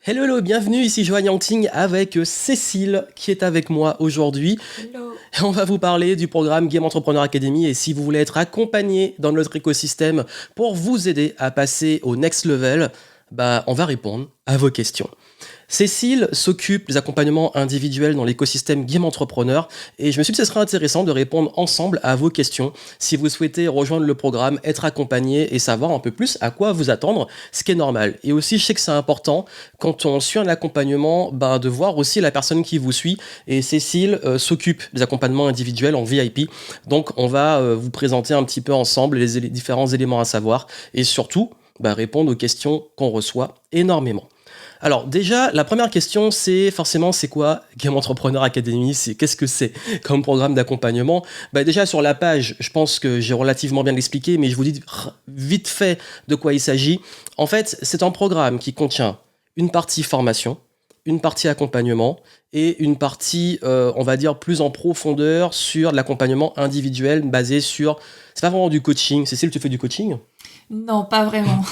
Hello, hello, bienvenue, ici Joanne Yangting avec Cécile qui est avec moi aujourd'hui. Hello. On va vous parler du programme Game Entrepreneur Academy et si vous voulez être accompagné dans notre écosystème pour vous aider à passer au next level, on va répondre à vos questions. Cécile s'occupe des accompagnements individuels dans l'écosystème Game Entrepreneur et je me suis dit que ce serait intéressant de répondre ensemble à vos questions si vous souhaitez rejoindre le programme, être accompagné et savoir un peu plus à quoi vous attendre, ce qui est normal. Et aussi, je sais que c'est important quand on suit un accompagnement de voir aussi la personne qui vous suit et Cécile s'occupe des accompagnements individuels en VIP. Donc, on va vous présenter un petit peu ensemble les différents éléments à savoir et surtout répondre aux questions qu'on reçoit énormément. Alors déjà, la première question, c'est forcément, c'est quoi Game Entrepreneur Academy? Qu'est-ce que c'est comme programme d'accompagnement? Déjà sur la page, je pense que j'ai relativement bien expliqué, mais je vous dis vite fait de quoi il s'agit. En fait, c'est un programme qui contient une partie formation, une partie accompagnement et une partie, on va dire, plus en profondeur sur l'accompagnement individuel basé sur... C'est pas vraiment du coaching. Cécile, tu fais du coaching? Non, pas vraiment.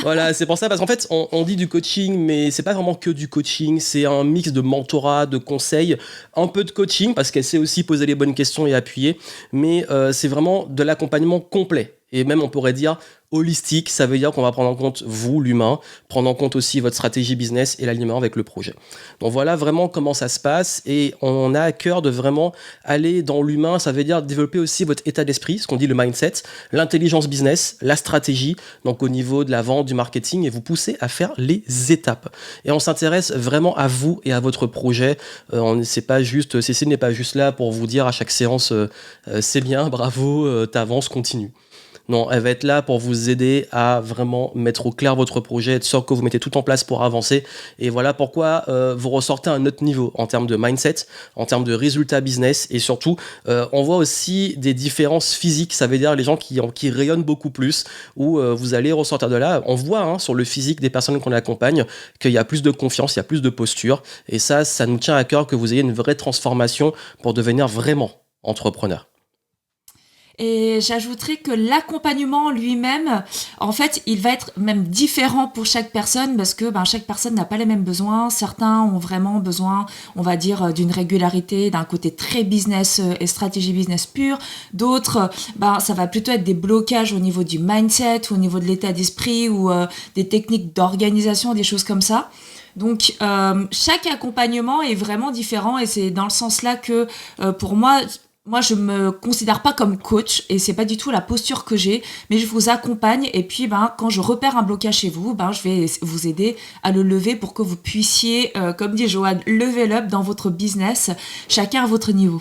Voilà, c'est pour ça, parce qu'en fait, on dit du coaching, mais c'est pas vraiment que du coaching, c'est un mix de mentorat, de conseils, un peu de coaching, parce qu'elle sait aussi poser les bonnes questions et appuyer, mais c'est vraiment de l'accompagnement complet. Et même, on pourrait dire holistique, ça veut dire qu'on va prendre en compte vous, l'humain, prendre en compte aussi votre stratégie business et l'alignement avec le projet. Donc voilà vraiment comment ça se passe et on a à cœur de vraiment aller dans l'humain, ça veut dire développer aussi votre état d'esprit, ce qu'on dit le mindset, l'intelligence business, la stratégie, donc au niveau de la vente, du marketing et vous pousser à faire les étapes. Et on s'intéresse vraiment à vous et à votre projet. C'est pas juste, Cécile n'est pas juste là pour vous dire à chaque séance c'est bien, bravo, t'avances, continue. Non, elle va être là pour vous aider à vraiment mettre au clair votre projet, être sûr que vous mettez tout en place pour avancer. Et voilà pourquoi vous ressortez à un autre niveau en termes de mindset, en termes de résultats business. Et surtout, on voit aussi des différences physiques. Ça veut dire les gens qui rayonnent beaucoup plus, où vous allez ressortir de là. On voit sur le physique des personnes qu'on accompagne qu'il y a plus de confiance, il y a plus de posture. Et ça nous tient à cœur que vous ayez une vraie transformation pour devenir vraiment entrepreneur. Et j'ajouterais que l'accompagnement lui-même, en fait, il va être même différent pour chaque personne parce que chaque personne n'a pas les mêmes besoins. Certains ont vraiment besoin, on va dire, d'une régularité, d'un côté très business et stratégie business pure. D'autres, ça va plutôt être des blocages au niveau du mindset, au niveau de l'état d'esprit ou des techniques d'organisation, des choses comme ça. Donc chaque accompagnement est vraiment différent et c'est dans le sens là que pour moi, je me considère pas comme coach et c'est pas du tout la posture que j'ai, mais je vous accompagne et puis quand je repère un blocage chez vous, je vais vous aider à le lever pour que vous puissiez, comme dit Joanne, level up dans votre business, chacun à votre niveau.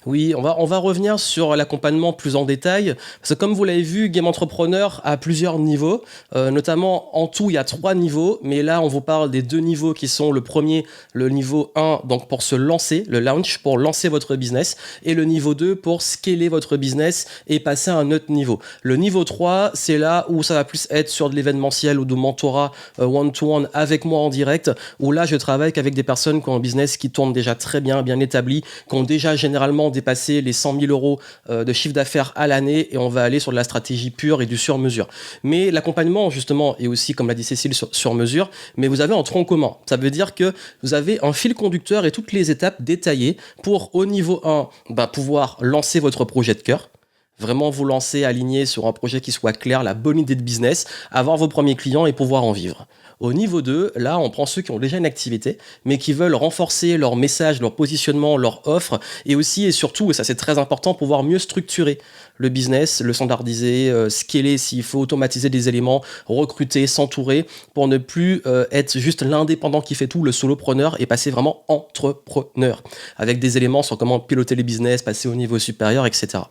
Oui, on va revenir sur l'accompagnement plus en détail. Parce que comme vous l'avez vu, Game Entrepreneur a plusieurs niveaux. Notamment, en tout, il y a 3 niveaux. Mais là, on vous parle des 2 niveaux qui sont le premier, le niveau 1, donc pour se lancer, le launch, pour lancer votre business. Et le niveau 2, pour scaler votre business et passer à un autre niveau. Le niveau 3, c'est là où ça va plus être sur de l'événementiel ou de mentorat one-to-one avec moi en direct. Où là, je travaille qu'avec des personnes qui ont un business qui tourne déjà très bien, bien établi, qui ont déjà généralement dépasser les 100 000 euros de chiffre d'affaires à l'année et on va aller sur de la stratégie pure et du sur-mesure. Mais l'accompagnement, justement, est aussi, comme l'a dit Cécile, sur mesure, mais vous avez un tronc commun. Ça veut dire que vous avez un fil conducteur et toutes les étapes détaillées pour, au niveau 1, pouvoir lancer votre projet de cœur. Vraiment vous lancer aligné sur un projet qui soit clair, la bonne idée de business, avoir vos premiers clients et pouvoir en vivre. Au niveau 2, là, on prend ceux qui ont déjà une activité, mais qui veulent renforcer leur message, leur positionnement, leur offre, et aussi et surtout, et ça c'est très important, pouvoir mieux structurer le business, le standardiser, scaler s'il faut, automatiser des éléments, recruter, s'entourer, pour ne plus être juste l'indépendant qui fait tout, le solopreneur, et passer vraiment entrepreneur, avec des éléments sur comment piloter les business, passer au niveau supérieur, etc.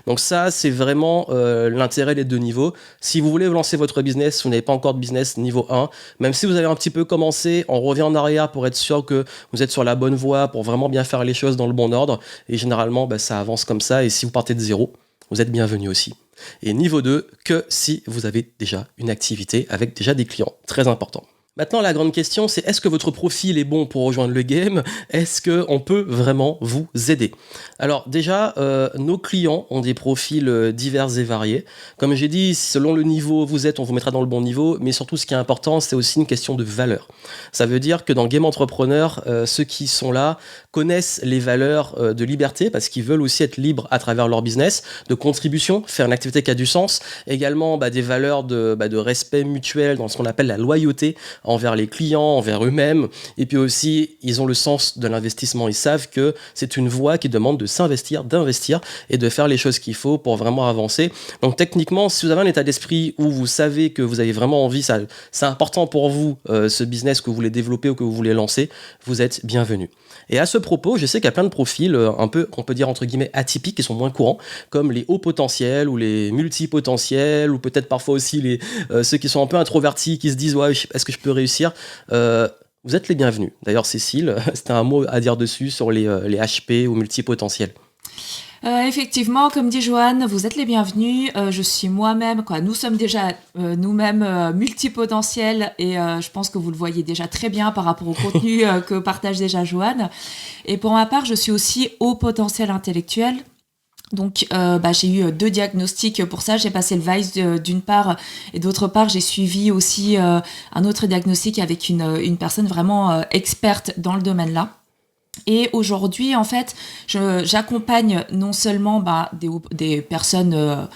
Donc ça, c'est vraiment l'intérêt des 2 niveaux. Si vous voulez lancer votre business, vous n'avez pas encore de business niveau 1, même si vous avez un petit peu commencé, on revient en arrière pour être sûr que vous êtes sur la bonne voie, pour vraiment bien faire les choses dans le bon ordre. Et généralement, ça avance comme ça. Et si vous partez de zéro, vous êtes bienvenu aussi. Et niveau 2, que si vous avez déjà une activité avec déjà des clients. Très important. Maintenant, la grande question, c'est est-ce que votre profil est bon pour rejoindre le game? Est-ce qu'on peut vraiment vous aider? Alors déjà, nos clients ont des profils divers et variés. Comme j'ai dit, selon le niveau où vous êtes, on vous mettra dans le bon niveau, mais surtout ce qui est important, c'est aussi une question de valeur. Ça veut dire que dans Game Entrepreneur, ceux qui sont là connaissent les valeurs de liberté parce qu'ils veulent aussi être libres à travers leur business, de contribution, faire une activité qui a du sens, également des valeurs de respect mutuel dans ce qu'on appelle la loyauté envers les clients, envers eux-mêmes. Et puis aussi, ils ont le sens de l'investissement. Ils savent que c'est une voie qui demande de s'investir, d'investir et de faire les choses qu'il faut pour vraiment avancer. Donc techniquement, si vous avez un état d'esprit où vous savez que vous avez vraiment envie, ça, c'est important pour vous, ce business que vous voulez développer ou que vous voulez lancer, vous êtes bienvenus. Et à ce propos, je sais qu'il y a plein de profils un peu, qu'on peut dire entre guillemets atypiques, qui sont moins courants, comme les hauts potentiels ou les multipotentiels, ou peut-être parfois aussi ceux qui sont un peu introvertis, qui se disent ouais, est-ce que je peux réussir? Vous êtes les bienvenus. D'ailleurs, Cécile, c'était un mot à dire dessus sur les HP ou multipotentiels. Effectivement, comme dit Joanne, vous êtes les bienvenus. Je suis moi-même, nous sommes déjà nous-mêmes multipotentiels et je pense que vous le voyez déjà très bien par rapport au contenu que partage déjà Joanne. Et pour ma part, je suis aussi haut potentiel intellectuel. Donc, j'ai eu 2 diagnostics pour ça. J'ai passé le VICE d'une part, et d'autre part, j'ai suivi aussi un autre diagnostic avec une personne vraiment experte dans le domaine-là. Et aujourd'hui, en fait, j'accompagne non seulement des personnes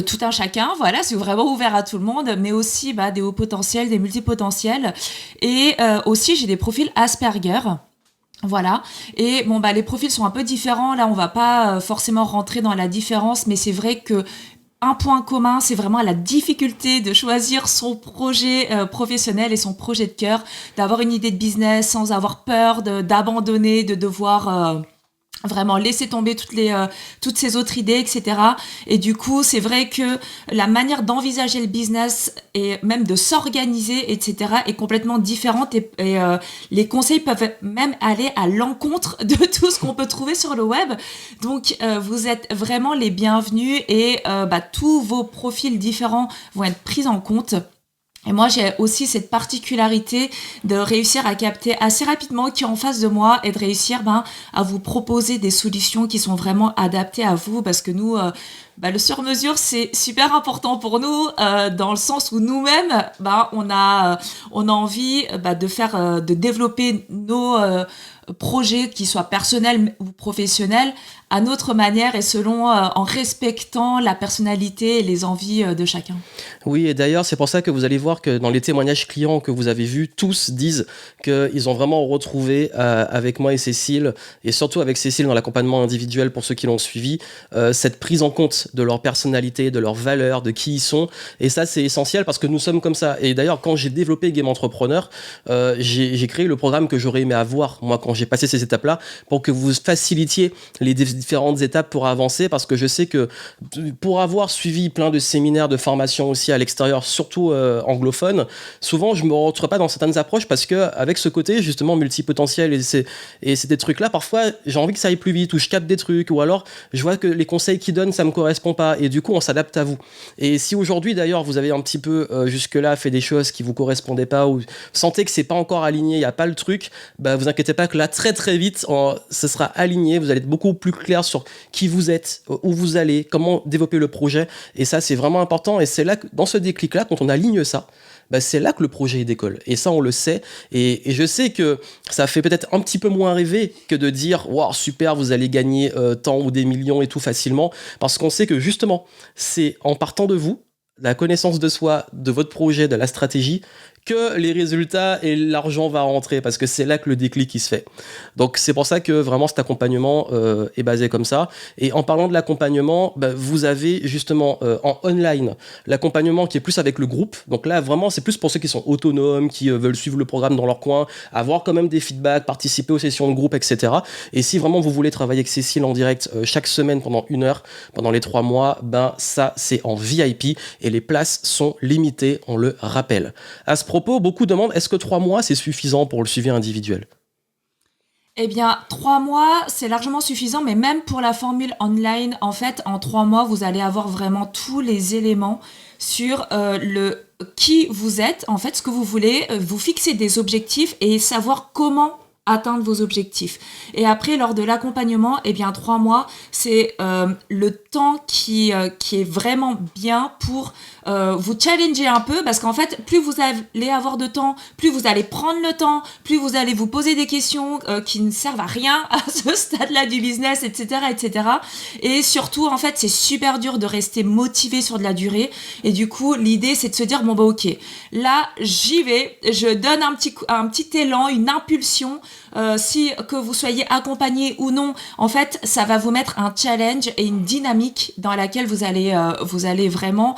tout un chacun, voilà, c'est vraiment ouvert à tout le monde, mais aussi des hauts potentiels, des multipotentiels, et aussi j'ai des profils Asperger. Voilà. Et les profils sont un peu différents. Là, on va pas forcément rentrer dans la différence, mais c'est vrai que un point commun, c'est vraiment la difficulté de choisir son projet professionnel et son projet de cœur, d'avoir une idée de business sans avoir peur d'abandonner, de devoir vraiment laisser tomber toutes ces autres idées, etc. Et du coup, c'est vrai que la manière d'envisager le business et même de s'organiser, etc. est complètement différente et les conseils peuvent même aller à l'encontre de tout ce qu'on peut trouver sur le web. Donc, vous êtes vraiment les bienvenus et tous vos profils différents vont être pris en compte. Et moi, j'ai aussi cette particularité de réussir à capter assez rapidement qui est en face de moi et de réussir à vous proposer des solutions qui sont vraiment adaptées à vous parce que nous, le sur-mesure, c'est super important pour nous dans le sens où nous-mêmes, on a envie de développer nos projets qui soient personnels ou professionnels à notre manière et selon en respectant la personnalité et les envies de chacun. Oui, et d'ailleurs, c'est pour ça que vous allez voir que dans les témoignages clients que vous avez vus, tous disent qu'ils ont vraiment retrouvé avec moi et Cécile, et surtout avec Cécile dans l'accompagnement individuel pour ceux qui l'ont suivi, cette prise en compte de leur personnalité, de leurs valeurs, de qui ils sont. Et ça, c'est essentiel parce que nous sommes comme ça. Et d'ailleurs, quand j'ai développé Game Entrepreneur, j'ai créé le programme que j'aurais aimé avoir, moi, quand j'ai passé ces étapes-là, pour que vous facilitiez les différentes étapes pour avancer, parce que je sais que pour avoir suivi plein de séminaires, de formations aussi à l'extérieur, surtout anglophone, souvent je me retrouve pas dans certaines approches parce que avec ce côté justement multipotentiel et ces trucs-là, parfois j'ai envie que ça aille plus vite ou je capte des trucs ou alors je vois que les conseils qu'ils donnent ça me correspond pas et du coup on s'adapte à vous. Et si aujourd'hui d'ailleurs vous avez un petit peu jusque-là fait des choses qui vous correspondaient pas ou sentez que c'est pas encore aligné, il y a pas le truc, vous inquiétez pas que là très très vite ce sera aligné, vous allez être beaucoup plus clair sur qui vous êtes, où vous allez, comment développer le projet, et ça c'est vraiment important. Et c'est là que dans ce déclic là, quand on aligne ça, c'est là que le projet décolle. Et ça, on le sait. Et je sais que ça fait peut-être un petit peu moins rêver que de dire « Wow, super, vous allez gagner tant ou des millions et tout facilement. » Parce qu'on sait que justement, c'est en partant de vous, la connaissance de soi, de votre projet, de la stratégie, que les résultats et l'argent va rentrer, parce que c'est là que le déclic il se fait. Donc c'est pour ça que vraiment cet accompagnement est basé comme ça. Et en parlant de l'accompagnement, vous avez justement en online l'accompagnement qui est plus avec le groupe. Donc là vraiment c'est plus pour ceux qui sont autonomes, qui veulent suivre le programme dans leur coin, avoir quand même des feedbacks, participer aux sessions de groupe, etc. Et si vraiment vous voulez travailler avec Cécile en direct chaque semaine pendant 1 heure, pendant les 3 mois, ça c'est en VIP et les places sont limitées, on le rappelle. À ce propos, beaucoup demandent est-ce que 3 mois c'est suffisant pour le suivi individuel? Eh bien, 3 mois, c'est largement suffisant, mais même pour la formule online, en fait, en 3 mois, vous allez avoir vraiment tous les éléments sur le qui vous êtes, en fait, ce que vous voulez, vous fixer des objectifs et savoir comment atteindre vos objectifs. Et après, lors de l'accompagnement, 3 mois, c'est le temps qui est vraiment bien pour vous challenger un peu, parce qu'en fait, plus vous allez avoir de temps, plus vous allez prendre le temps, plus vous allez vous poser des questions qui ne servent à rien à ce stade-là du business, etc., etc. Et surtout, en fait, c'est super dur de rester motivé sur de la durée. Et du coup, l'idée, c'est de se dire, ok, là, j'y vais, je donne un petit élan, une impulsion. Si que vous soyez accompagné ou non, en fait, ça va vous mettre un challenge et une dynamique dans laquelle vous allez vraiment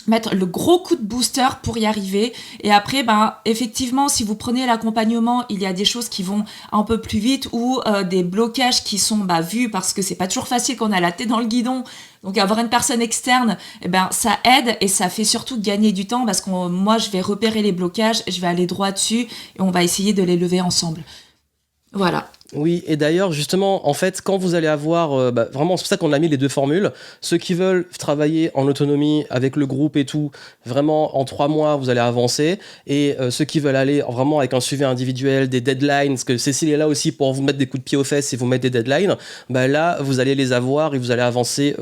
mettre le gros coup de booster pour y arriver. Et après, effectivement, si vous prenez l'accompagnement, il y a des choses qui vont un peu plus vite ou des blocages qui sont vus, parce que c'est pas toujours facile quand on a la tête dans le guidon. Donc avoir une personne externe, ça aide, et ça fait surtout gagner du temps, parce que moi, je vais repérer les blocages, je vais aller droit dessus et on va essayer de les lever ensemble. Voilà. Oui, et d'ailleurs, justement, en fait, quand vous allez avoir... vraiment, c'est pour ça qu'on a mis les deux formules. Ceux qui veulent travailler en autonomie avec le groupe et tout, vraiment, en 3 mois, vous allez avancer. Et ceux qui veulent aller vraiment avec un suivi individuel, des deadlines, parce que Cécile est là aussi pour vous mettre des coups de pied aux fesses et vous mettre des deadlines, là, vous allez les avoir et vous allez avancer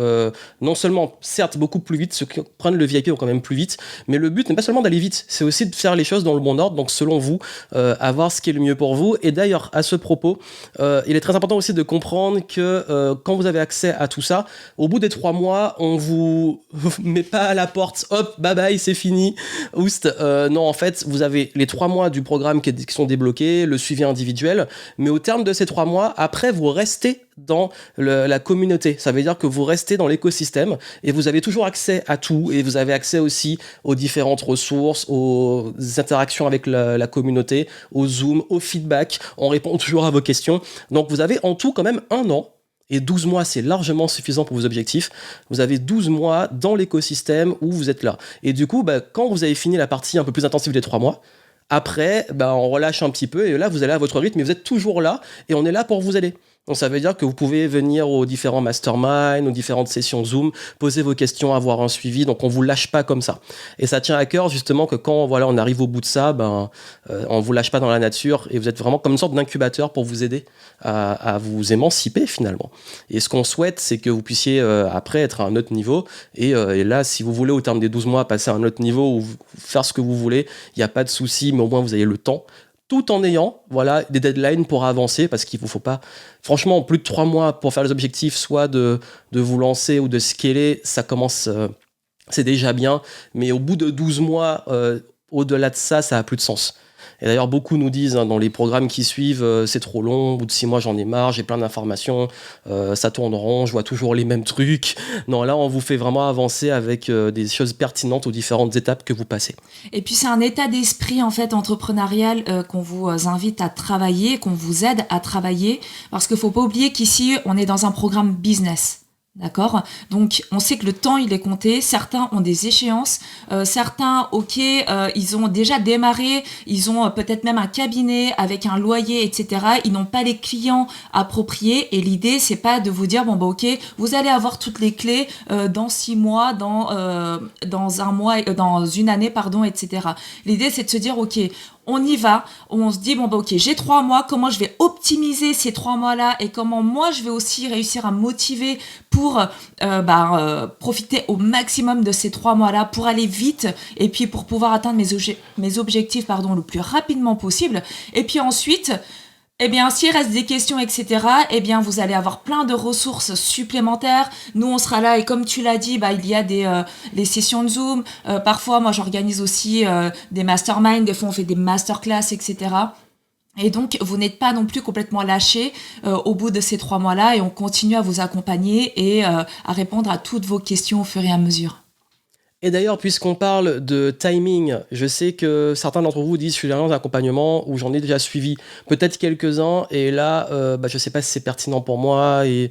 non seulement, certes, beaucoup plus vite. Ceux qui prennent le VIP vont quand même plus vite. Mais le but n'est pas seulement d'aller vite, c'est aussi de faire les choses dans le bon ordre. Donc, selon vous, avoir ce qui est le mieux pour vous. Et d'ailleurs, à ce propos, il est très important aussi de comprendre que quand vous avez accès à tout ça, au bout des 3 mois, on vous met pas à la porte, hop, bye bye, c'est fini, oust. Non, en fait, vous avez les 3 mois du programme qui sont débloqués, le suivi individuel, mais au terme de ces 3 mois, après, vous restez dans la communauté. Ça veut dire que vous restez dans l'écosystème et vous avez toujours accès à tout, et vous avez accès aussi aux différentes ressources, aux interactions avec la communauté, aux Zoom, au feedback. On répond toujours à vos questions. Donc vous avez en tout quand même 1 an. Et 12 mois, c'est largement suffisant pour vos objectifs. Vous avez 12 mois dans l'écosystème où vous êtes là. Et du coup, quand vous avez fini la partie un peu plus intensive des 3 mois, après, on relâche un petit peu et là, vous allez à votre rythme, mais vous êtes toujours là et on est là pour vous aider. Donc ça veut dire que vous pouvez venir aux différents masterminds, aux différentes sessions Zoom, poser vos questions, avoir un suivi. Donc on vous lâche pas comme ça. Et ça tient à cœur justement que quand on arrive au bout de ça, on vous lâche pas dans la nature et vous êtes vraiment comme une sorte d'incubateur pour vous aider à vous émanciper finalement. Et ce qu'on souhaite, c'est que vous puissiez après être à un autre niveau. Et là, si vous voulez au terme des 12 mois passer à un autre niveau ou faire ce que vous voulez, il n'y a pas de souci, mais au moins vous avez le temps, tout en ayant des deadlines pour avancer, parce qu'il ne faut pas... Franchement, plus de 3 mois pour faire les objectifs, soit de vous lancer ou de scaler, ça commence... c'est déjà bien, mais au bout de 12 mois, au-delà de ça, ça n'a plus de sens. Et d'ailleurs, beaucoup nous disent dans les programmes qui suivent, c'est trop long, au bout de 6 mois, j'en ai marre, j'ai plein d'informations, ça tourne rond, je vois toujours les mêmes trucs. Non, là, on vous fait vraiment avancer avec des choses pertinentes aux différentes étapes que vous passez. Et puis, c'est un état d'esprit, en fait, entrepreneurial qu'on vous invite à travailler, qu'on vous aide à travailler, parce qu'il ne faut pas oublier qu'ici, on est dans un programme business. D'accord. Donc, on sait que le temps, il est compté. Certains ont des échéances. Certains, ils ont déjà démarré. Ils ont peut-être même un cabinet avec un loyer, etc. Ils n'ont pas les clients appropriés. Et l'idée, c'est pas de vous dire, vous allez avoir toutes les clés dans 6 mois, dans 1 mois, dans une année, pardon, etc. L'idée, c'est de se dire, on y va, on se dit, j'ai 3 mois, comment je vais optimiser ces 3 mois-là et comment moi je vais aussi réussir à me motiver pour profiter au maximum de ces 3 mois-là, pour aller vite et puis pour pouvoir atteindre mes objectifs le plus rapidement possible. Et puis ensuite, s'il reste des questions, etc., vous allez avoir plein de ressources supplémentaires. Nous, on sera là et comme tu l'as dit, il y a les sessions de Zoom. Parfois, moi, j'organise aussi des masterminds. Des fois, on fait des masterclass, etc. Et donc, vous n'êtes pas non plus complètement lâchés au bout de ces 3 mois-là et on continue à vous accompagner et à répondre à toutes vos questions au fur et à mesure. Et d'ailleurs, puisqu'on parle de timing, je sais que certains d'entre vous disent « je suis dans un accompagnement où j'en ai déjà suivi peut-être quelques-uns et là, je ne sais pas si c'est pertinent pour moi et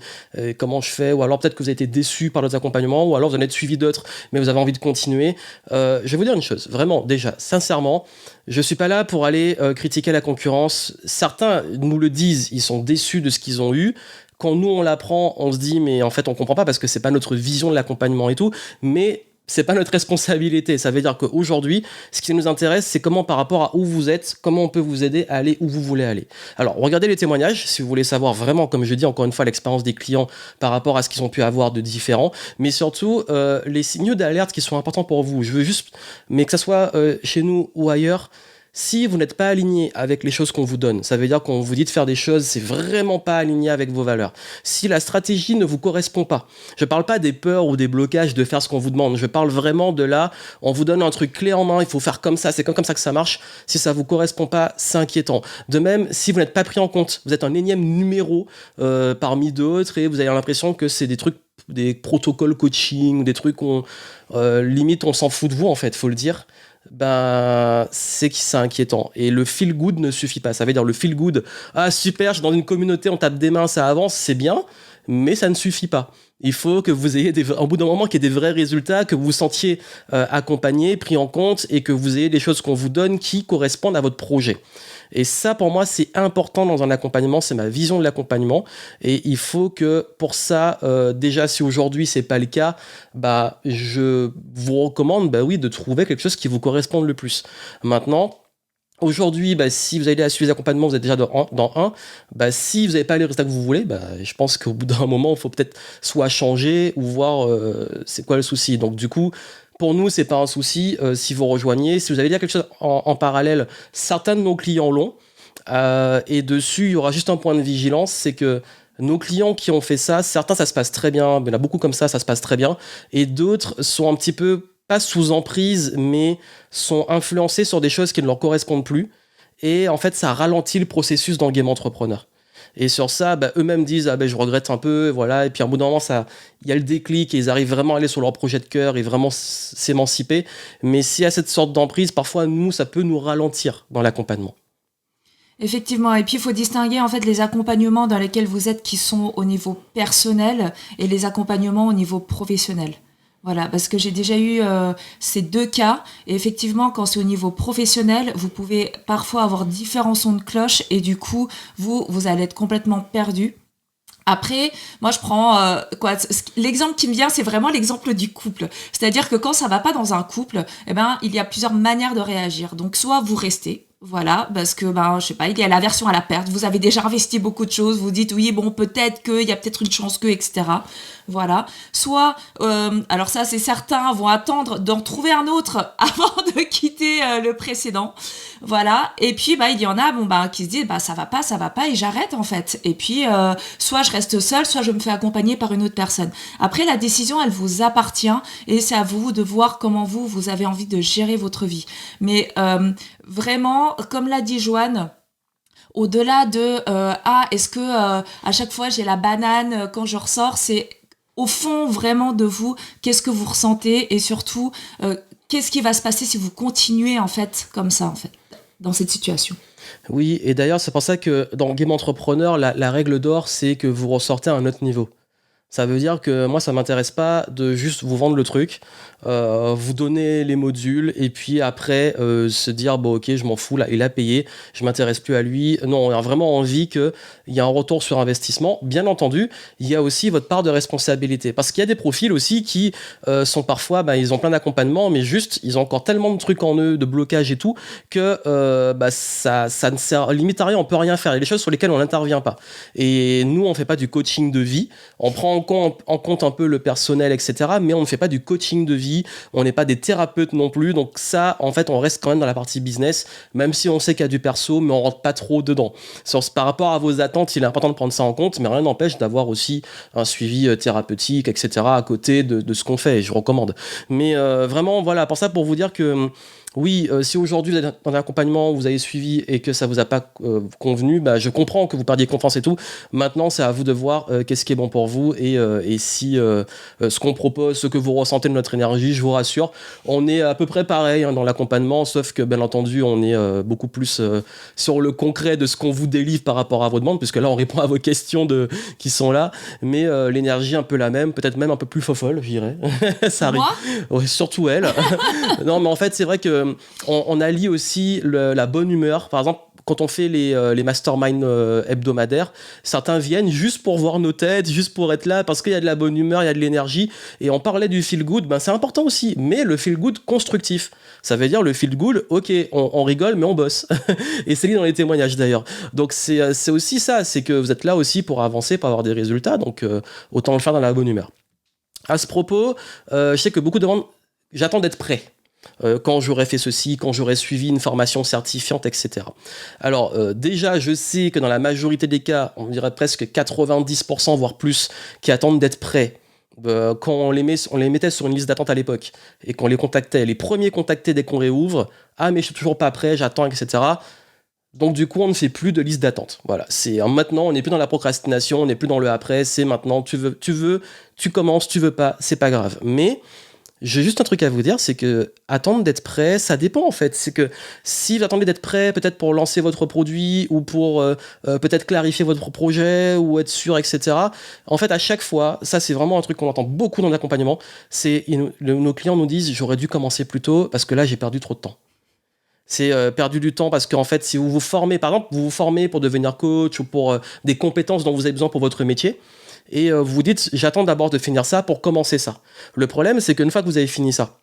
comment je fais, ou alors peut-être que vous avez été déçus par d'autres accompagnements, ou alors vous en êtes suivi d'autres mais vous avez envie de continuer. » Je vais vous dire une chose, vraiment, déjà, sincèrement, je ne suis pas là pour aller critiquer la concurrence. Certains nous le disent, ils sont déçus de ce qu'ils ont eu. Quand nous, on l'apprend, on se dit « mais en fait, on ne comprend pas parce que ce n'est pas notre vision de l'accompagnement et tout. » Mais c'est pas notre responsabilité. Ça veut dire qu'aujourd'hui, ce qui nous intéresse, c'est comment par rapport à où vous êtes, comment on peut vous aider à aller où vous voulez aller. Alors, regardez les témoignages si vous voulez savoir vraiment, comme je dis encore une fois, l'expérience des clients par rapport à ce qu'ils ont pu avoir de différent, mais surtout les signaux d'alerte qui sont importants pour vous. Je veux juste, mais que ça soit chez nous ou ailleurs, si vous n'êtes pas aligné avec les choses qu'on vous donne, ça veut dire qu'on vous dit de faire des choses, c'est vraiment pas aligné avec vos valeurs. Si la stratégie ne vous correspond pas, je parle pas des peurs ou des blocages de faire ce qu'on vous demande, je parle vraiment de là, on vous donne un truc clé en main, il faut faire comme ça, c'est comme ça que ça marche. Si ça vous correspond pas, c'est inquiétant. De même, si vous n'êtes pas pris en compte, vous êtes un énième numéro parmi d'autres et vous avez l'impression que c'est des trucs, des protocoles coaching, des trucs où limite on s'en fout de vous en fait, faut le dire. Ben, c'est inquiétant. Et le feel good ne suffit pas. Ça veut dire le feel good, ah super, je suis dans une communauté, on tape des mains, ça avance, c'est bien, mais ça ne suffit pas. Il faut que vous ayez, au bout d'un moment, qu'il y ait des vrais résultats, que vous vous sentiez accompagné, pris en compte, et que vous ayez des choses qu'on vous donne qui correspondent à votre projet. Et ça, pour moi, c'est important dans un accompagnement, c'est ma vision de l'accompagnement. Et il faut que, pour ça, déjà, si aujourd'hui, c'est pas le cas, bah, je vous recommande, bah oui, de trouver quelque chose qui vous corresponde le plus. Maintenant, aujourd'hui, bah, si vous allez suivre les accompagnements, vous êtes déjà dans un. Bah, si vous n'avez pas les résultats que vous voulez, bah, je pense qu'au bout d'un moment, il faut peut-être soit changer ou voir c'est quoi le souci. Donc, du coup, pour nous, c'est pas un souci si vous rejoignez. Si vous avez déjà quelque chose en parallèle, certains de nos clients l'ont. Et dessus, il y aura juste un point de vigilance, c'est que nos clients qui ont fait ça, certains, ça se passe très bien. Il y en a beaucoup comme ça se passe très bien. Et d'autres sont un petit peu, pas sous emprise, mais sont influencés sur des choses qui ne leur correspondent plus. Et en fait, ça ralentit le processus dans le game entrepreneur. Et sur ça, bah, eux-mêmes disent je regrette un peu, voilà. Et puis à un bout d'un moment, il y a le déclic et ils arrivent vraiment à aller sur leur projet de cœur et vraiment s'émanciper. Mais s'il y a cette sorte d'emprise, parfois nous, ça peut nous ralentir dans l'accompagnement. Effectivement, et puis il faut distinguer en fait les accompagnements dans lesquels vous êtes qui sont au niveau personnel et les accompagnements au niveau professionnel. Voilà, parce que j'ai déjà eu ces deux cas, et effectivement, quand c'est au niveau professionnel, vous pouvez parfois avoir différents sons de cloche, et du coup, vous allez être complètement perdu. Après, moi je prends l'exemple qui me vient, c'est vraiment l'exemple du couple. C'est-à-dire que quand ça va pas dans un couple, eh ben il y a plusieurs manières de réagir. Donc soit vous restez, voilà, parce que je sais pas, il y a l'aversion à la perte. Vous avez déjà investi beaucoup de choses, vous dites oui bon peut-être que il y a peut-être une chance que etc. Voilà. Soit alors ça c'est certains vont attendre d'en trouver un autre avant de quitter le précédent. Voilà. Et puis il y en a qui se disent ça va pas et j'arrête en fait. Et puis soit je reste seule, soit je me fais accompagner par une autre personne. Après la décision elle vous appartient et c'est à vous de voir comment vous avez envie de gérer votre vie. Mais vraiment comme l'a dit Joanne, au-delà de est-ce que à chaque fois j'ai la banane quand je ressors, c'est au fond vraiment de vous, qu'est-ce que vous ressentez et surtout qu'est-ce qui va se passer si vous continuez en fait comme ça en fait dans cette situation. Oui, et d'ailleurs c'est pour ça que dans Game Entrepreneur, la règle d'or c'est que vous ressortez à un autre niveau. Ça veut dire que moi, ça m'intéresse pas de juste vous vendre le truc, vous donner les modules et puis après se dire bon ok, je m'en fous là, il a payé, je m'intéresse plus à lui. Non, on a vraiment envie qu'il y ait un retour sur investissement. Bien entendu, il y a aussi votre part de responsabilité parce qu'il y a des profils aussi qui sont parfois, ils ont plein d'accompagnement, mais juste ils ont encore tellement de trucs en eux, de blocage et tout que ça ne sert limite à rien, on peut rien faire. Il y a des choses sur lesquelles on n'intervient pas. Et nous, on fait pas du coaching de vie, on prend en compte un peu le personnel, etc. Mais on ne fait pas du coaching de vie, on n'est pas des thérapeutes non plus. Donc ça, en fait, on reste quand même dans la partie business, même si on sait qu'il y a du perso, mais on rentre pas trop dedans. Par rapport à vos attentes, il est important de prendre ça en compte, mais rien n'empêche d'avoir aussi un suivi thérapeutique, etc. à côté de ce qu'on fait, et je recommande. Mais vraiment, voilà, pour ça, pour vous dire que oui, si aujourd'hui vous êtes dans un accompagnement, vous avez suivi et que ça vous a pas convenu, je comprends que vous perdiez confiance et tout. Maintenant, c'est à vous de voir qu'est-ce qui est bon pour vous et si ce qu'on propose, ce que vous ressentez de notre énergie, je vous rassure, on est à peu près pareil dans l'accompagnement, sauf que bien entendu, on est beaucoup plus sur le concret de ce qu'on vous délivre par rapport à vos demandes, puisque là, on répond à vos questions qui sont là, mais l'énergie est un peu la même, peut-être même un peu plus fofolle, je dirais. Ça arrive. Moi Ouais, surtout elle. Non, mais en fait, c'est vrai que on allie aussi la bonne humeur. Par exemple, quand on fait les masterminds hebdomadaires, certains viennent juste pour voir nos têtes, juste pour être là, parce qu'il y a de la bonne humeur, il y a de l'énergie. Et on parlait du feel good, ben c'est important aussi, mais le feel good constructif. Ça veut dire le feel good, ok, on rigole, mais on bosse. Et c'est lié dans les témoignages d'ailleurs. Donc c'est aussi ça, c'est que vous êtes là aussi pour avancer, pour avoir des résultats, donc autant le faire dans la bonne humeur. À ce propos, je sais que beaucoup demandent, j'attends d'être prêt. Quand j'aurai fait ceci, quand j'aurai suivi une formation certifiante, etc. Alors déjà, je sais que dans la majorité des cas, on dirait presque 90%, voire plus, qui attendent d'être prêts. Quand on les mettait sur une liste d'attente à l'époque et qu'on les contactait, les premiers contactés dès qu'on réouvre, ah mais je suis toujours pas prêt, j'attends, etc. Donc du coup, on ne fait plus de liste d'attente. Voilà, maintenant, on n'est plus dans la procrastination, on n'est plus dans le après, c'est maintenant, tu veux, tu commences, tu veux pas, c'est pas grave. Mais j'ai juste un truc à vous dire, c'est que attendre d'être prêt, ça dépend en fait. C'est que si vous attendez d'être prêt, peut-être pour lancer votre produit ou pour peut-être clarifier votre projet ou être sûr, etc. En fait, à chaque fois, ça c'est vraiment un truc qu'on entend beaucoup dans l'accompagnement, c'est nos clients nous disent j'aurais dû commencer plus tôt parce que là j'ai perdu trop de temps. C'est perdu du temps parce qu'en fait, si vous vous formez, par exemple, vous vous formez pour devenir coach ou pour des compétences dont vous avez besoin pour votre métier, et vous vous dites, j'attends d'abord de finir ça pour commencer ça. Le problème, c'est qu'une fois que vous avez fini ça,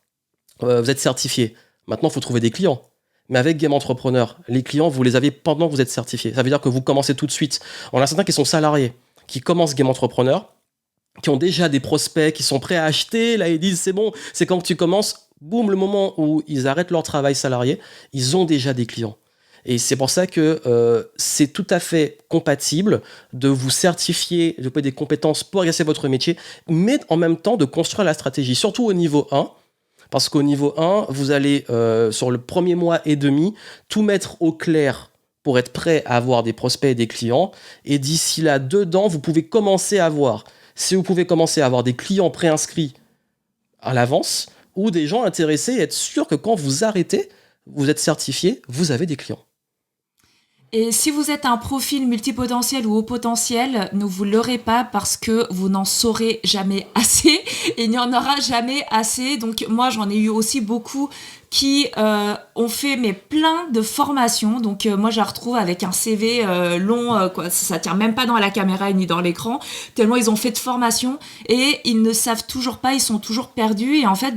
vous êtes certifié. Maintenant, il faut trouver des clients. Mais avec Game Entrepreneur, les clients, vous les avez pendant que vous êtes certifié. Ça veut dire que vous commencez tout de suite. On a certains qui sont salariés, qui commencent Game Entrepreneur, qui ont déjà des prospects, qui sont prêts à acheter. Là, ils disent, c'est bon, c'est quand tu commences. Boum, le moment où ils arrêtent leur travail salarié, ils ont déjà des clients. Et c'est pour ça que c'est tout à fait compatible de vous certifier, de développer des compétences pour exercer votre métier, mais en même temps de construire la stratégie, surtout au niveau 1, parce qu'au niveau 1, vous allez, sur le premier mois et demi, tout mettre au clair pour être prêt à avoir des prospects et des clients. Et d'ici là, dedans, vous pouvez commencer à voir. Si vous pouvez commencer à avoir des clients préinscrits à l'avance, ou des gens intéressés et être sûr que quand vous arrêtez, vous êtes certifié, vous avez des clients. Et si vous êtes un profil multipotentiel ou haut potentiel, ne vous leurrez pas parce que vous n'en saurez jamais assez. Et il n'y en aura jamais assez. Donc moi, j'en ai eu aussi beaucoup qui ont fait plein de formations. Donc moi, je la retrouve avec un CV long, quoi. Ça tient même pas dans la caméra ni dans l'écran, tellement ils ont fait de formations et ils ne savent toujours pas, ils sont toujours perdus. Et en fait,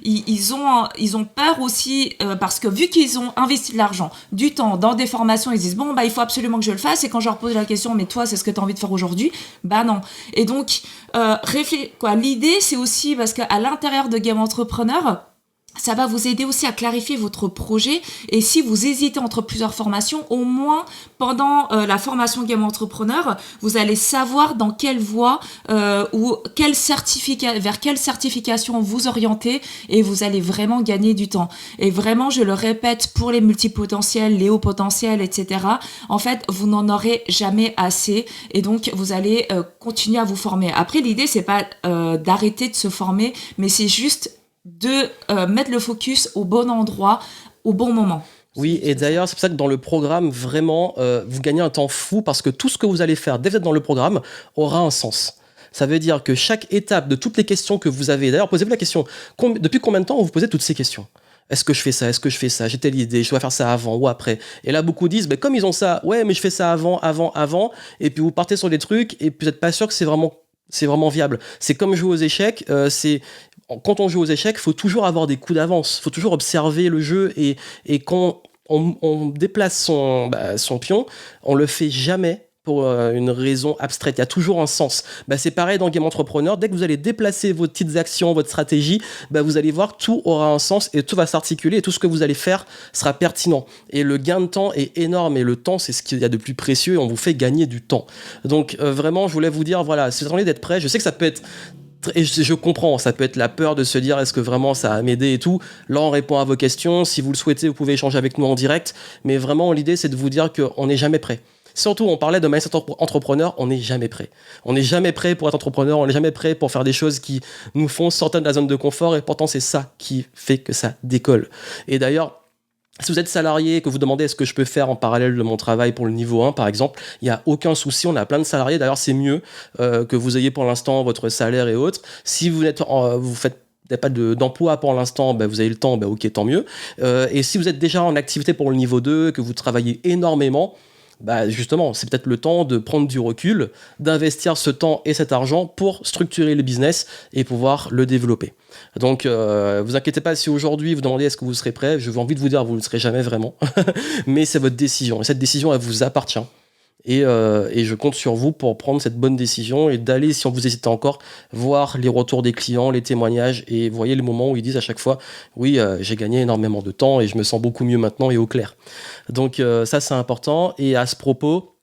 ils ont peur aussi parce que vu qu'ils ont investi de l'argent, du temps dans des formations, ils disent il faut absolument que je le fasse. Et quand je leur pose la question, mais toi, c'est ce que tu as envie de faire aujourd'hui? Non. Et donc l'idée, c'est aussi parce qu'à l'intérieur de Game Entrepreneur, ça va vous aider aussi à clarifier votre projet. Et si vous hésitez entre plusieurs formations, au moins pendant la formation Game Entrepreneur, vous allez savoir dans quelle voie ou vers quelle certification vous orienter et vous allez vraiment gagner du temps. Et vraiment, je le répète, pour les multipotentiels, les hauts potentiels, etc., en fait, vous n'en aurez jamais assez et donc vous allez continuer à vous former. Après, l'idée, c'est pas d'arrêter de se former, mais c'est juste de mettre le focus au bon endroit, au bon moment. Oui, et d'ailleurs, c'est pour ça que dans le programme, vraiment, vous gagnez un temps fou parce que tout ce que vous allez faire dès que vous êtes dans le programme aura un sens. Ça veut dire que chaque étape de toutes les questions que vous avez, d'ailleurs, posez-vous la question, depuis combien de temps vous posez toutes ces questions ? Est-ce que je fais ça ? Est-ce que je fais ça ? J'ai telle idée, je dois faire ça avant ou après. Et là, beaucoup disent, comme ils ont ça, ouais, mais je fais ça avant, et puis vous partez sur des trucs, et puis vous n'êtes pas sûr que c'est vraiment viable. C'est comme jouer aux échecs, quand on joue aux échecs, il faut toujours avoir des coups d'avance, il faut toujours observer le jeu et quand on déplace son pion, on le fait jamais pour une raison abstraite, il y a toujours un sens. C'est pareil dans Game Entrepreneur, dès que vous allez déplacer vos petites actions, votre stratégie, vous allez voir, tout aura un sens et tout va s'articuler et tout ce que vous allez faire sera pertinent. Et le gain de temps est énorme et le temps, c'est ce qu'il y a de plus précieux et on vous fait gagner du temps. Donc vraiment, je voulais vous dire, voilà, si vous attendez d'être prêt, je sais que ça peut être... Et je comprends, ça peut être la peur de se dire est-ce que vraiment ça va m'aider et tout. Là, on répond à vos questions. Si vous le souhaitez, vous pouvez échanger avec nous en direct. Mais vraiment, l'idée, c'est de vous dire qu'on n'est jamais prêt. Surtout, on parlait de mindset entrepreneur, on n'est jamais prêt. On n'est jamais prêt pour être entrepreneur, on n'est jamais prêt pour faire des choses qui nous font sortir de la zone de confort. Et pourtant, c'est ça qui fait que ça décolle. Et d'ailleurs, si vous êtes salarié et que vous demandez est-ce que je peux faire en parallèle de mon travail pour le niveau 1 par exemple, il n'y a aucun souci, on a plein de salariés, d'ailleurs c'est mieux que vous ayez pour l'instant votre salaire et autres. Si vous n'avez pas d'emploi pour l'instant, vous avez le temps, ok, tant mieux. Et si vous êtes déjà en activité pour le niveau 2, que vous travaillez énormément, justement, c'est peut-être le temps de prendre du recul, d'investir ce temps et cet argent pour structurer le business et pouvoir le développer. Donc, vous inquiétez pas si aujourd'hui vous demandez est-ce que vous serez prêt, j'ai envie de vous dire vous ne le serez jamais vraiment, mais c'est votre décision et cette décision elle vous appartient. Et je compte sur vous pour prendre cette bonne décision et d'aller, si on vous hésitez encore, voir les retours des clients, les témoignages, et vous voyez le moment où ils disent à chaque fois oui, j'ai gagné énormément de temps et je me sens beaucoup mieux maintenant et au clair. Donc ça c'est important. Et à ce propos,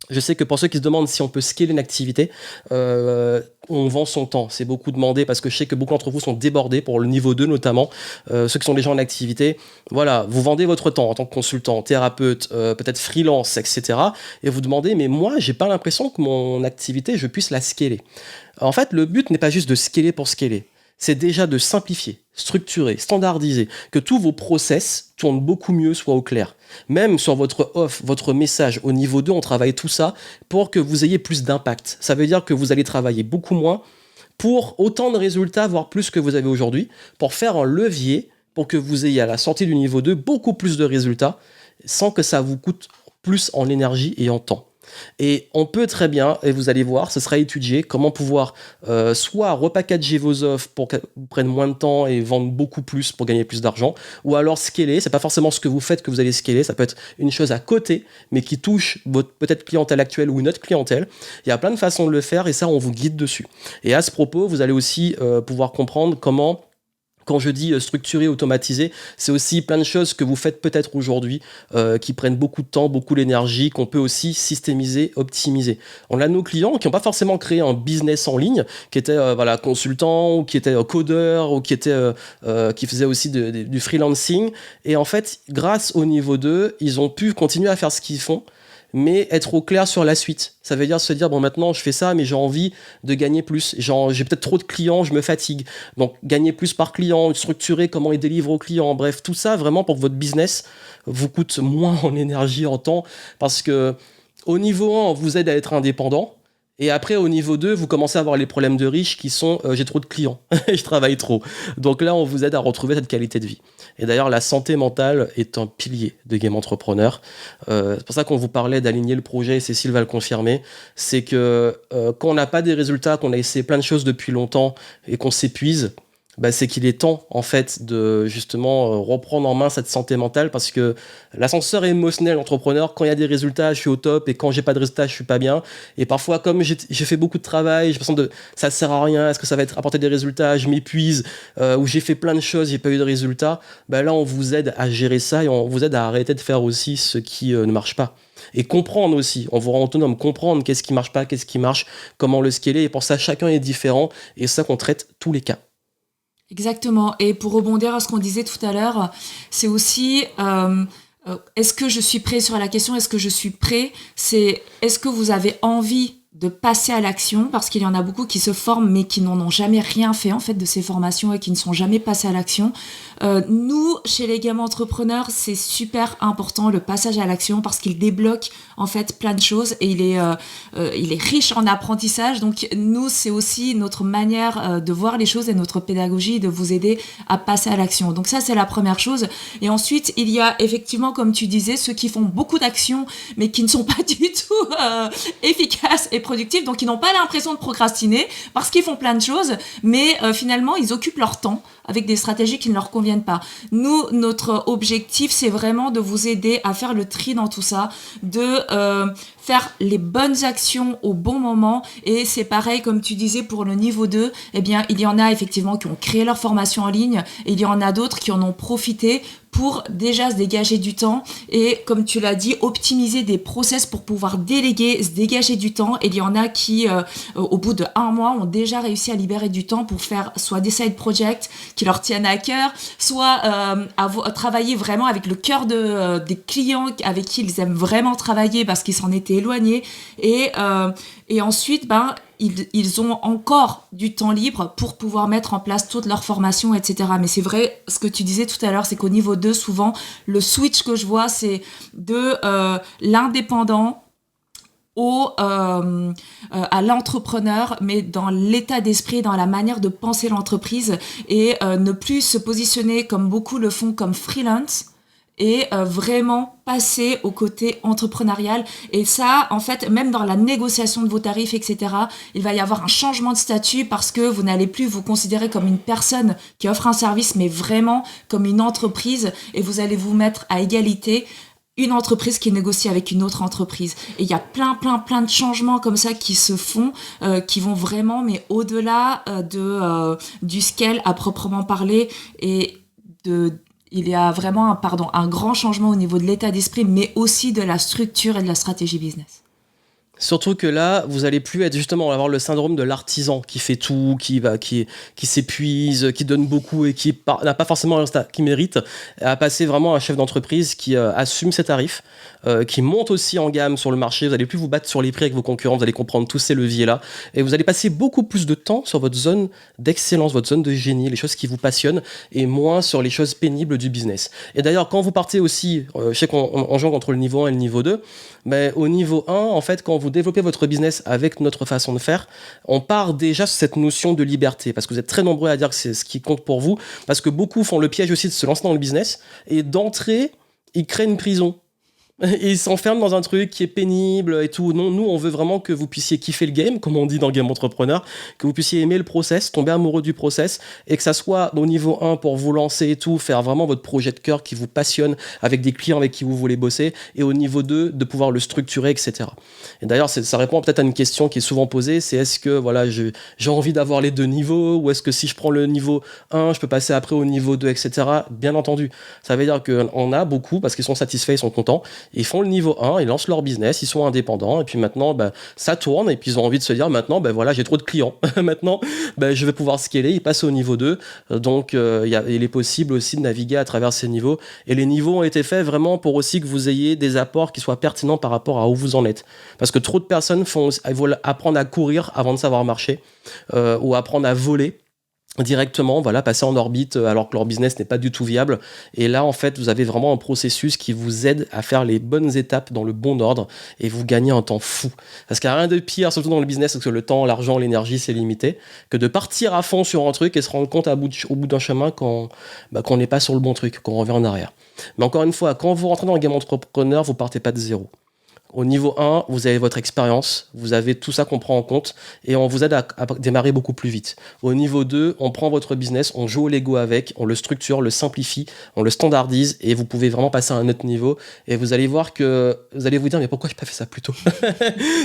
je sais que pour ceux qui se demandent si on peut scaler une activité, on vend son temps. C'est beaucoup demandé parce que je sais que beaucoup d'entre vous sont débordés pour le niveau 2 notamment. Ceux qui sont déjà en activité, voilà, vous vendez votre temps en tant que consultant, thérapeute, peut-être freelance, etc. Et vous demandez, mais moi, j'ai pas l'impression que mon activité, je puisse la scaler. En fait, le but n'est pas juste de scaler pour scaler. C'est déjà de simplifier, structurer, standardiser, que tous vos process tournent beaucoup mieux, soient au clair. Même sur votre offre, votre message au niveau 2, on travaille tout ça pour que vous ayez plus d'impact. Ça veut dire que vous allez travailler beaucoup moins pour autant de résultats, voire plus que vous avez aujourd'hui, pour faire un levier pour que vous ayez à la sortie du niveau 2 beaucoup plus de résultats sans que ça vous coûte plus en énergie et en temps. Et on peut très bien, et vous allez voir, ce sera étudié, comment pouvoir soit repackager vos offres pour qu'elles vous prennent moins de temps et vendre beaucoup plus pour gagner plus d'argent, ou alors scaler. C'est pas forcément ce que vous faites que vous allez scaler, ça peut être une chose à côté, mais qui touche votre peut-être clientèle actuelle ou une autre clientèle. Il y a plein de façons de le faire et ça, on vous guide dessus. Et à ce propos, vous allez aussi pouvoir comprendre comment. Quand je dis structurer, automatiser, c'est aussi plein de choses que vous faites peut-être aujourd'hui qui prennent beaucoup de temps, beaucoup d'énergie, qu'on peut aussi systémiser, optimiser. On a nos clients qui n'ont pas forcément créé un business en ligne, qui étaient consultants, ou qui étaient codeurs, ou qui faisaient aussi du freelancing. Et en fait, grâce au niveau 2, ils ont pu continuer à faire ce qu'ils font, mais être au clair sur la suite. Ça veut dire se dire, bon, maintenant, je fais ça, mais j'ai envie de gagner plus. J'ai peut-être trop de clients, je me fatigue. Donc, gagner plus par client, structurer comment ils délivrent aux clients. Bref, tout ça, vraiment, pour que votre business vous coûte moins en énergie, en temps. Parce que au niveau 1, on vous aide à être indépendant. Et après, au niveau 2, vous commencez à avoir les problèmes de riches qui sont j'ai trop de clients et je travaille trop. Donc là, on vous aide à retrouver cette qualité de vie. Et d'ailleurs, la santé mentale est un pilier de Game Entrepreneur. C'est pour ça qu'on vous parlait d'aligner le projet, et Cécile va le confirmer. C'est que quand on n'a pas des résultats, qu'on a essayé plein de choses depuis longtemps et qu'on s'épuise, c'est qu'il est temps en fait de justement reprendre en main cette santé mentale parce que l'ascenseur émotionnel entrepreneur, quand il y a des résultats je suis au top et quand j'ai pas de résultats je suis pas bien, et parfois comme j'ai fait beaucoup de travail, j'ai l'impression de ça sert à rien, est-ce que ça va apporter des résultats, je m'épuise, ou j'ai fait plein de choses, j'ai pas eu de résultats, là on vous aide à gérer ça et on vous aide à arrêter de faire aussi ce qui ne marche pas. Et comprendre aussi, on vous rend autonome, comprendre qu'est-ce qui marche pas, qu'est-ce qui marche, comment le scaler, et pour ça chacun est différent et c'est ça qu'on traite tous les cas. Exactement. Et pour rebondir à ce qu'on disait tout à l'heure, c'est aussi est-ce que je suis prêt sur la question, est-ce que je suis prêt? C'est est-ce que vous avez envie de passer à l'action, parce qu'il y en a beaucoup qui se forment mais qui n'en ont jamais rien fait en fait de ces formations et qui ne sont jamais passés à l'action. Nous, chez les Game Entrepreneurs, c'est super important le passage à l'action parce qu'il débloque en fait plein de choses et il est riche en apprentissage. Donc nous, c'est aussi notre manière de voir les choses et notre pédagogie de vous aider à passer à l'action. Donc ça, c'est la première chose. Et ensuite, il y a effectivement, comme tu disais, ceux qui font beaucoup d'actions mais qui ne sont pas du tout efficaces et productifs, donc ils n'ont pas l'impression de procrastiner parce qu'ils font plein de choses, mais finalement, ils occupent leur temps avec des stratégies qui ne leur conviennent pas. Nous, notre objectif, c'est vraiment de vous aider à faire le tri dans tout ça, de faire les bonnes actions au bon moment. Et c'est pareil, comme tu disais, pour le niveau 2, eh bien, il y en a effectivement qui ont créé leur formation en ligne et il y en a d'autres qui en ont profité pour déjà se dégager du temps et, comme tu l'as dit, optimiser des process pour pouvoir déléguer, se dégager du temps. Et il y en a qui, au bout de 1 mois, ont déjà réussi à libérer du temps pour faire soit des side projects qui leur tiennent à cœur, soit travailler vraiment avec le cœur des clients avec qui ils aiment vraiment travailler parce qu'ils s'en étaient éloignés. Et ensuite, ils ont encore du temps libre pour pouvoir mettre en place toute leur formation, etc. Mais c'est vrai, ce que tu disais tout à l'heure, c'est qu'au niveau 2, souvent, le switch que je vois, c'est de l'indépendant à l'entrepreneur, mais dans l'état d'esprit, dans la manière de penser l'entreprise et ne plus se positionner comme beaucoup le font comme freelance et vraiment passer au côté entrepreneurial. Et ça, en fait, même dans la négociation de vos tarifs, etc., il va y avoir un changement de statut parce que vous n'allez plus vous considérer comme une personne qui offre un service, mais vraiment comme une entreprise et vous allez vous mettre à égalité une entreprise qui négocie avec une autre entreprise. Et il y a plein de changements comme ça qui se font, qui vont vraiment, mais au-delà du scale à proprement parler et il y a vraiment un grand changement au niveau de l'état d'esprit, mais aussi de la structure et de la stratégie business. Surtout que là, vous allez plus être justement avoir le syndrome de l'artisan qui fait tout, qui s'épuise, qui donne beaucoup et qui n'a pas forcément un résultat qu'il mérite, à passer vraiment à un chef d'entreprise qui assume ses tarifs, qui monte aussi en gamme sur le marché. Vous allez plus vous battre sur les prix avec vos concurrents, vous allez comprendre tous ces leviers-là et vous allez passer beaucoup plus de temps sur votre zone d'excellence, votre zone de génie, les choses qui vous passionnent et moins sur les choses pénibles du business. Et d'ailleurs, quand vous partez aussi, je sais qu'on jongle entre le niveau 1 et le niveau 2, mais au niveau 1, en fait, quand vous développez votre business avec notre façon de faire, on part déjà sur cette notion de liberté, parce que vous êtes très nombreux à dire que c'est ce qui compte pour vous, parce que beaucoup font le piège aussi de se lancer dans le business, et d'entrée, ils créent une prison. Et ils s'enferment dans un truc qui est pénible et tout. Non, nous, on veut vraiment que vous puissiez kiffer le game, comme on dit dans Game Entrepreneur, que vous puissiez aimer le process, tomber amoureux du process, et que ça soit au niveau 1 pour vous lancer et tout, faire vraiment votre projet de cœur qui vous passionne, avec des clients avec qui vous voulez bosser, et au niveau 2, de pouvoir le structurer, etc. Et d'ailleurs, ça répond peut-être à une question qui est souvent posée, c'est est-ce que voilà, j'ai envie d'avoir les deux niveaux, ou est-ce que si je prends le niveau 1, je peux passer après au niveau 2, etc. Bien entendu. Ça veut dire qu'on a beaucoup, parce qu'ils sont satisfaits, ils sont contents, ils font le niveau 1, ils lancent leur business, ils sont indépendants, et puis maintenant, ça tourne, et puis ils ont envie de se dire, maintenant, voilà, j'ai trop de clients. Maintenant, je vais pouvoir scaler, ils passent au niveau 2. Donc, il est possible aussi de naviguer à travers ces niveaux. Et les niveaux ont été faits vraiment pour aussi que vous ayez des apports qui soient pertinents par rapport à où vous en êtes. Parce que trop de personnes veulent apprendre à courir avant de savoir marcher, ou apprendre à voler directement, passer en orbite alors que leur business n'est pas du tout viable. Et là, en fait, vous avez vraiment un processus qui vous aide à faire les bonnes étapes dans le bon ordre et vous gagnez un temps fou. Parce qu'il n'y a rien de pire, surtout dans le business, parce que le temps, l'argent, l'énergie, c'est limité, que de partir à fond sur un truc et se rendre compte au bout d'un chemin qu'on n'est pas sur le bon truc, qu'on revient en arrière. Mais encore une fois, quand vous rentrez dans le game entrepreneur, vous partez pas de zéro. Au niveau 1, vous avez votre expérience, vous avez tout ça qu'on prend en compte et on vous aide à démarrer beaucoup plus vite. Au niveau 2, on prend votre business, on joue au Lego avec, on le structure, le simplifie, on le standardise et vous pouvez vraiment passer à un autre niveau et vous allez voir que vous allez vous dire mais pourquoi j'ai pas fait ça plus tôt.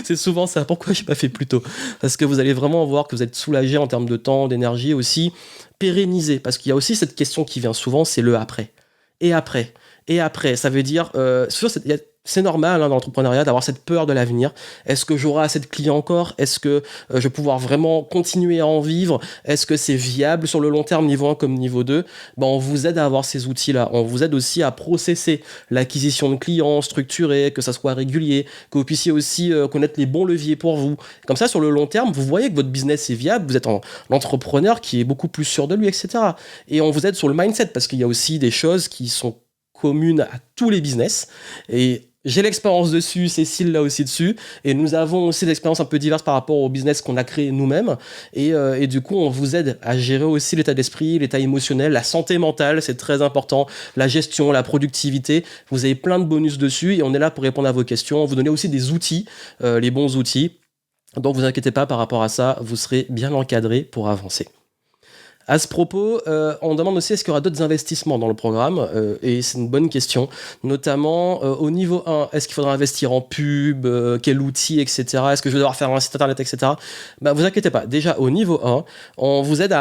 C'est souvent ça, pourquoi j'ai pas fait plus tôt. Parce que vous allez vraiment voir que vous êtes soulagé en termes de temps, d'énergie aussi, pérennisé. Parce qu'il y a aussi cette question qui vient souvent, c'est le après. Et après. Et après, ça veut dire, c'est normal dans l'entrepreneuriat d'avoir cette peur de l'avenir. Est-ce que j'aurai assez de clients encore ? Est-ce que je vais pouvoir vraiment continuer à en vivre ? Est-ce que c'est viable sur le long terme, niveau 1 comme niveau 2 ? On vous aide à avoir ces outils-là. On vous aide aussi à processer l'acquisition de clients, structurer, que ça soit régulier, que vous puissiez aussi connaître les bons leviers pour vous. Comme ça, sur le long terme, vous voyez que votre business est viable, vous êtes l'entrepreneur qui est beaucoup plus sûr de lui, etc. Et on vous aide sur le mindset, parce qu'il y a aussi des choses qui sont communes à tous les business. Et j'ai l'expérience dessus, Cécile l'a aussi dessus, et nous avons aussi des expériences un peu diverses par rapport au business qu'on a créé nous-mêmes, et du coup on vous aide à gérer aussi l'état d'esprit, l'état émotionnel, la santé mentale, c'est très important, la gestion, la productivité, vous avez plein de bonus dessus, et on est là pour répondre à vos questions, vous donner aussi des outils, les bons outils, donc vous inquiétez pas par rapport à ça, vous serez bien encadré pour avancer. À ce propos, on demande aussi est-ce qu'il y aura d'autres investissements dans le programme, et c'est une bonne question, notamment au niveau 1, est-ce qu'il faudra investir en pub, quel outil, etc. Est-ce que je vais devoir faire un site internet, etc. Vous inquiétez pas, déjà au niveau 1, on vous aide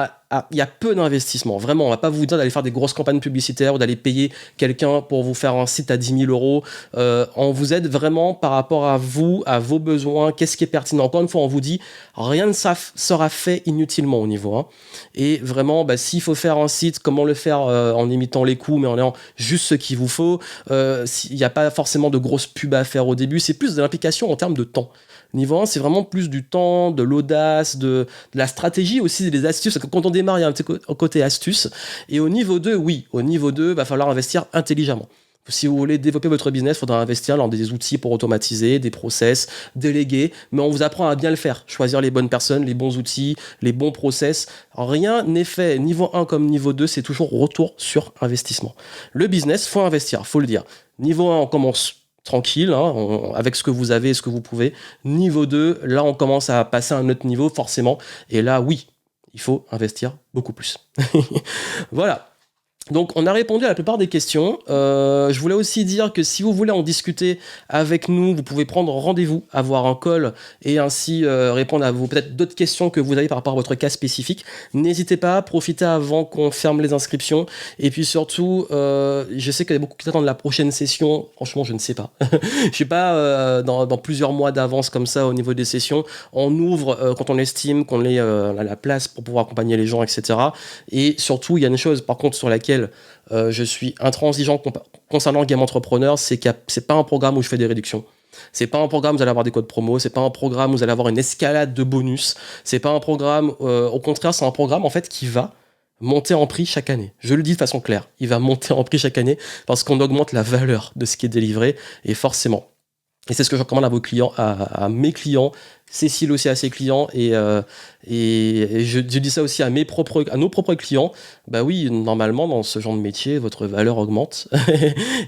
il y a peu d'investissements, vraiment, on va pas vous dire d'aller faire des grosses campagnes publicitaires ou d'aller payer quelqu'un pour vous faire un site à 10 000 €. On vous aide vraiment par rapport à vous, à vos besoins, qu'est-ce qui est pertinent. Encore une fois, on vous dit, rien ne sera fait inutilement au niveau 1. Et vraiment, s'il faut faire un site, comment le faire en limitant les coûts, mais en ayant juste ce qu'il vous faut. Il n'y a pas forcément de grosses pubs à faire au début, c'est plus de l'implication en termes de temps. Niveau 1, c'est vraiment plus du temps, de l'audace, de la stratégie aussi, des astuces. Parce que quand on démarre, il y a un petit côté astuce. Et au niveau 2, oui, au niveau 2, il va falloir investir intelligemment. Si vous voulez développer votre business, il faudra investir dans des outils pour automatiser, des process, déléguer, mais on vous apprend à bien le faire, choisir les bonnes personnes, les bons outils, les bons process. Rien n'est fait niveau 1 comme niveau 2, c'est toujours retour sur investissement. Le business, faut investir, faut le dire. Niveau 1, on commence tranquille, avec ce que vous avez et ce que vous pouvez. Niveau 2, là, on commence à passer à un autre niveau, forcément. Et là, oui, il faut investir beaucoup plus. Voilà. Donc, on a répondu à la plupart des questions. Je voulais aussi dire que si vous voulez en discuter avec nous, vous pouvez prendre rendez-vous, avoir un call et ainsi répondre à vous peut-être d'autres questions que vous avez par rapport à votre cas spécifique. N'hésitez pas, profitez avant qu'on ferme les inscriptions. Et puis surtout, je sais qu'il y a beaucoup qui attendent la prochaine session. Franchement, je ne sais pas. Je sais pas, dans plusieurs mois d'avance comme ça au niveau des sessions. On ouvre quand on estime qu'on est à la place pour pouvoir accompagner les gens, etc. Et surtout, il y a une chose par contre sur laquelle je suis intransigeant concernant Game Entrepreneur, c'est que c'est pas un programme où je fais des réductions. C'est pas un programme où vous allez avoir des codes promo, c'est pas un programme où vous allez avoir une escalade de bonus, c'est pas un programme, au contraire, c'est un programme en fait qui va monter en prix chaque année. Je le dis de façon claire, il va monter en prix chaque année parce qu'on augmente la valeur de ce qui est délivré et forcément. Et c'est ce que je recommande à vos clients, à mes clients, Cécile aussi à ses clients, et je dis ça aussi à nos propres clients. Bah oui, normalement, dans ce genre de métier, votre valeur augmente,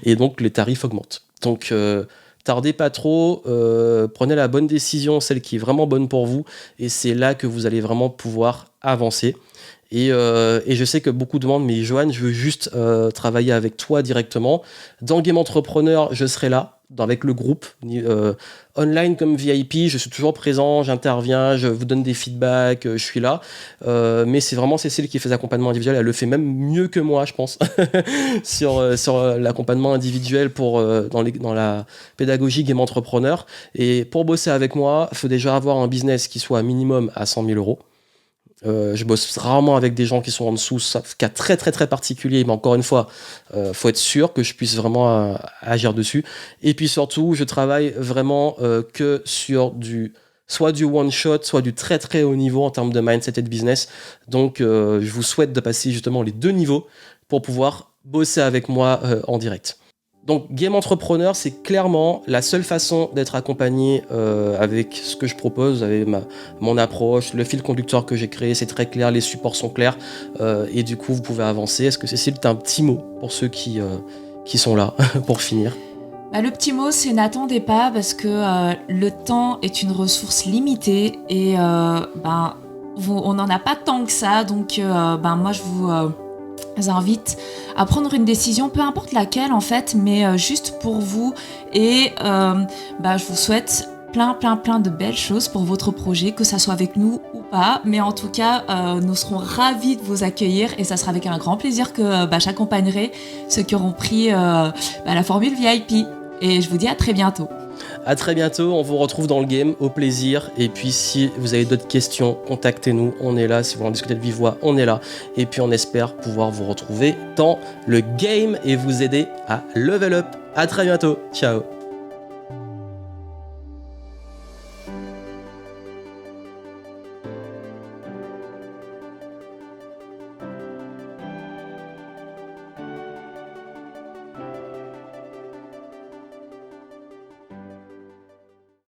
et donc les tarifs augmentent. Donc, tardez pas trop, prenez la bonne décision, celle qui est vraiment bonne pour vous, et c'est là que vous allez vraiment pouvoir avancer. Et je sais que beaucoup demandent, mais Johan, je veux juste travailler avec toi directement. Dans Game Entrepreneur, je serai là, avec le groupe, online comme VIP, je suis toujours présent, j'interviens, je vous donne des feedbacks, je suis là. Mais c'est vraiment Cécile qui fait l'accompagnement individuel, elle le fait même mieux que moi, je pense, sur l'accompagnement individuel dans la pédagogie Game Entrepreneur. Et pour bosser avec moi, il faut déjà avoir un business qui soit minimum à 100 000 euros. Je bosse rarement avec des gens qui sont en dessous, sauf cas très très très particulier, mais encore une fois, faut être sûr que je puisse vraiment agir dessus. Et puis surtout, je travaille vraiment que sur soit du one shot, soit du très très haut niveau en termes de mindset et de business. Donc je vous souhaite de passer justement les 2 niveaux pour pouvoir bosser avec moi en direct. Donc Game Entrepreneur, c'est clairement la seule façon d'être accompagné avec ce que je propose, avec mon approche, le fil conducteur que j'ai créé, c'est très clair, les supports sont clairs, et du coup vous pouvez avancer. Est-ce que Cécile, tu as un petit mot pour ceux qui sont là pour finir ? Le petit mot, c'est n'attendez pas, parce que le temps est une ressource limitée et on n'en a pas tant que ça, donc moi je vous invite à prendre une décision, peu importe laquelle en fait, mais juste pour vous, et je vous souhaite plein de belles choses pour votre projet, que ça soit avec nous ou pas, mais en tout cas nous serons ravis de vous accueillir, et ça sera avec un grand plaisir que j'accompagnerai ceux qui auront pris la formule VIP, et je vous dis à très bientôt. À très bientôt, on vous retrouve dans le game, au plaisir. Et puis si vous avez d'autres questions, contactez-nous, on est là. Si vous voulez en discuter de vive voix, on est là. Et puis on espère pouvoir vous retrouver dans le game et vous aider à level up. À très bientôt, ciao.